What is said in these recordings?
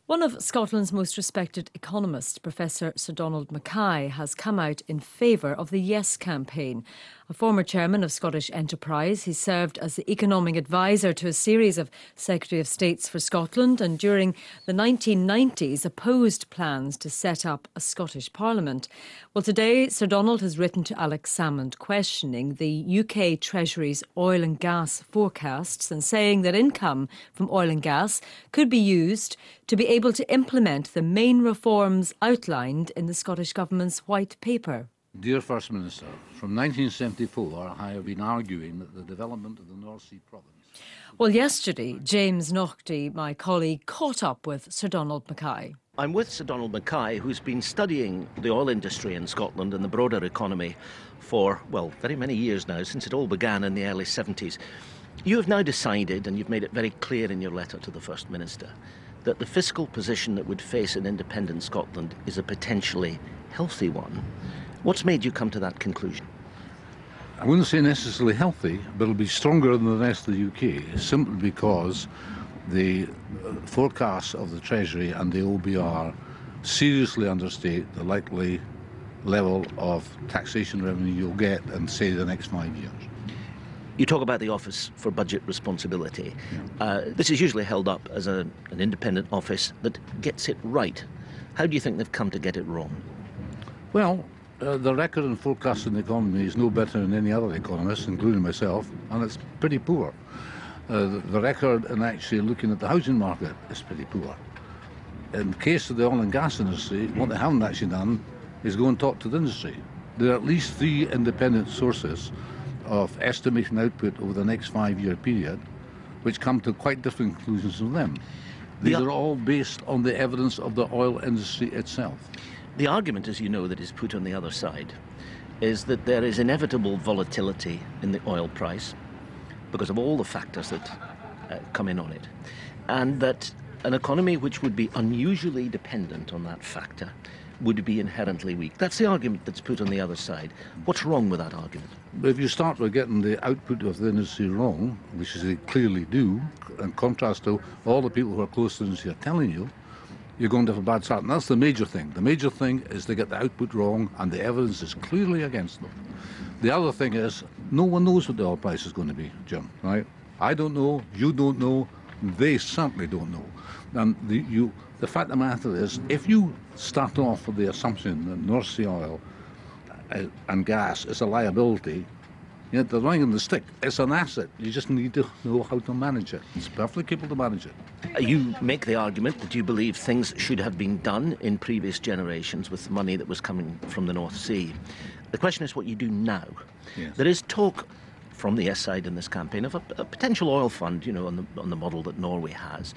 One of Scotland's most respected economists, Professor Sir Donald MacKay, has come out in favour of the Yes campaign. A former chairman of Scottish Enterprise, he served as the economic advisor to a series of Secretary of States for Scotland and during the 1990s opposed plans to set up a Scottish Parliament. Well, today Sir Donald has written to Alex Salmond questioning the UK Treasury's oil and gas forecasts and saying that income from oil and gas could be used to be able to implement the main reforms outlined in the Scottish Government's White Paper. Dear First Minister, from 1974 I have been arguing that the development of the North Sea province... Well, yesterday, James Naughtie, my colleague, caught up with Sir Donald MacKay. I'm with Sir Donald MacKay, who's been studying the oil industry in Scotland and the broader economy for, well, very many years now, since it all began in the early 70s. You have now decided, and you've made it very clear in your letter to the First Minister, that the fiscal position that would face an independent Scotland is a potentially healthy one. What's made you come to that conclusion? I wouldn't say necessarily healthy, but it'll be stronger than the rest of the UK, simply because the forecasts of the Treasury and the OBR seriously understate the likely level of taxation revenue you'll get in, say, the next 5 years. You talk about the Office for Budget Responsibility. Yeah. This is usually held up as an independent office that gets it right. How do you think they've come to get it wrong? Well, the record in forecasting the economy is no better than any other economist, including myself, and it's pretty poor. The record in actually looking at the housing market is pretty poor. In the case of the oil and gas industry, what they haven't actually done is go and talk to the industry. There are at least 3 independent sources of estimating output over the next 5-year period, which come to quite different conclusions from them. These are all based on the evidence of the oil industry itself. The argument, as you know, that is put on the other side is that there is inevitable volatility in the oil price because of all the factors that come in on it, and that an economy which would be unusually dependent on that factor would be inherently weak. That's the argument that's put on the other side. What's wrong with that argument? If you start with getting the output of the industry wrong, which they clearly do, in contrast to all the people who are close to the industry are telling you, you're going to have a bad start. And that's the major thing. The major thing is they get the output wrong and the evidence is clearly against them. The other thing is, no one knows what the oil price is going to be, Jim, right? I don't know, you don't know, they certainly don't know. And the fact of the matter is, if you start off with the assumption that North Sea oil and gas is a liability, you know, the ring and the stick, it's an asset. You just need to know how to manage it. It's perfectly capable to manage it. You make the argument that you believe things should have been done in previous generations with the money that was coming from the North Sea. The question is what you do now. Yes. There is talk from the yes side in this campaign of a potential oil fund, you know, on the model that Norway has.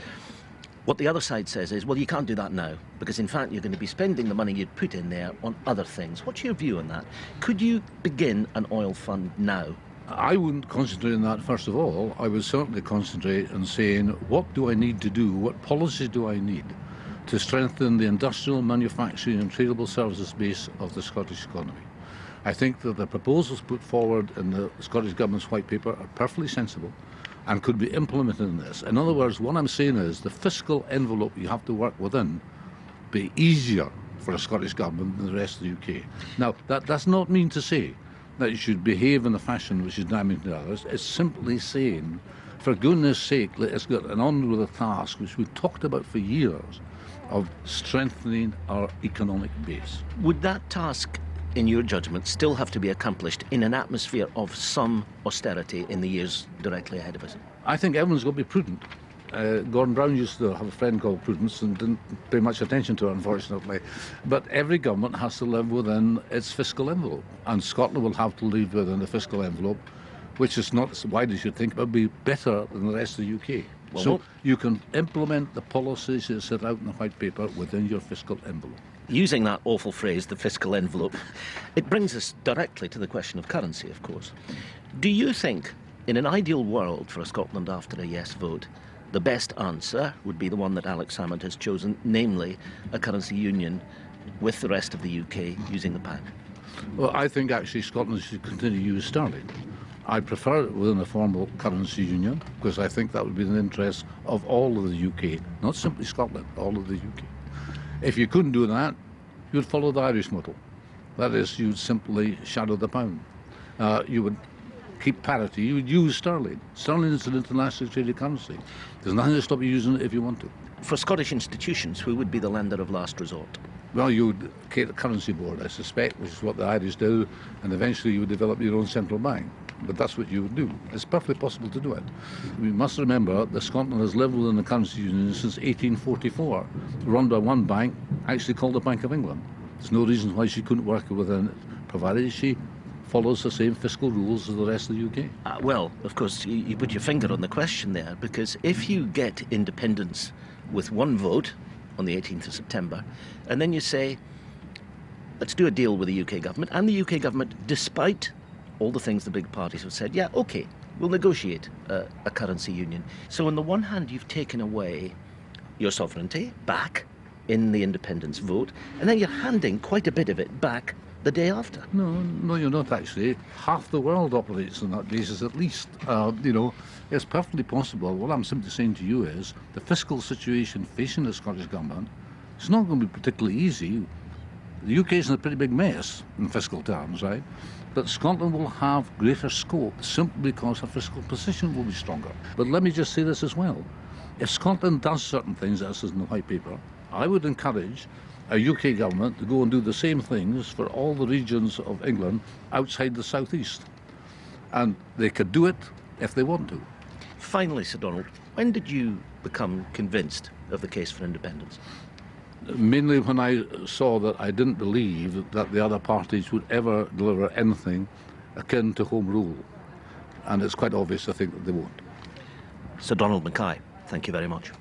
What the other side says is, well, you can't do that now, because in fact you're going to be spending the money you'd put in there on other things. What's your view on that? Could you begin an oil fund now? I wouldn't concentrate on that, first of all. I would certainly concentrate on saying, what do I need to do, what policies do I need to strengthen the industrial, manufacturing and tradable services base of the Scottish economy? I think that the proposals put forward in the Scottish Government's White Paper are perfectly sensible and could be implemented in this. In other words, what I'm saying is the fiscal envelope you have to work within be easier for the Scottish Government than the rest of the UK. Now, that does not mean to say that you should behave in a fashion which is damaging to others. It's simply saying, for goodness sake, let us get on with a task which we've talked about for years of strengthening our economic base. Would that task, in your judgment, still have to be accomplished in an atmosphere of some austerity in the years directly ahead of us? I think everyone's got to be prudent. Gordon Brown used to have a friend called Prudence and didn't pay much attention to it, unfortunately. But every government has to live within its fiscal envelope, and Scotland will have to live within the fiscal envelope, which is not as wide as you think, but will be better than the rest of the UK. Well, so you can implement the policies that are set out in the White Paper within your fiscal envelope. Using that awful phrase, the fiscal envelope, it brings us directly to the question of currency, of course. Do you think, in an ideal world for Scotland after a yes vote, the best answer would be the one that Alex Salmond has chosen, namely a currency union with the rest of the UK using the pound? Well, I think actually Scotland should continue to use sterling. I prefer it within a formal currency union because I think that would be in the interest of all of the UK, not simply Scotland, all of the UK. If you couldn't do that, you'd follow the Irish model. That is, you'd simply shadow the pound. You would keep parity. You would use sterling. Sterling is an internationally traded currency. There's nothing to stop you using it if you want to. For Scottish institutions, who would be the lender of last resort? Well, you would create a currency board, I suspect, which is what the Irish do, and eventually you would develop your own central bank. But that's what you would do. It's perfectly possible to do it. We must remember that Scotland has lived within the currency union since 1844, run by one bank, actually called the Bank of England. There's no reason why she couldn't work within it, provided she follows the same fiscal rules as the rest of the UK. Well, of course, you put your finger on the question there, because if you get independence with one vote on the 18th of September, and then you say, let's do a deal with the UK government, and the UK government, despite all the things the big parties have said, yeah, OK, we'll negotiate a currency union. So on the one hand, you've taken away your sovereignty back in the independence vote, and then you're handing quite a bit of it back the day after. No, you're not actually. Half the world operates on that basis at least. It's perfectly possible. What I'm simply saying to you is the fiscal situation facing the Scottish government is not going to be particularly easy. The UK is in a pretty big mess in fiscal terms, right? But Scotland will have greater scope simply because her fiscal position will be stronger. But let me just say this as well. If Scotland does certain things, as is in the white paper, I would encourage a UK government to go and do the same things for all the regions of England outside the southeast. And they could do it if they want to. Finally, Sir Donald, when did you become convinced of the case for independence? Mainly when I saw that I didn't believe that the other parties would ever deliver anything akin to Home Rule. And it's quite obvious, I think, that they won't. Sir Donald MacKay, thank you very much.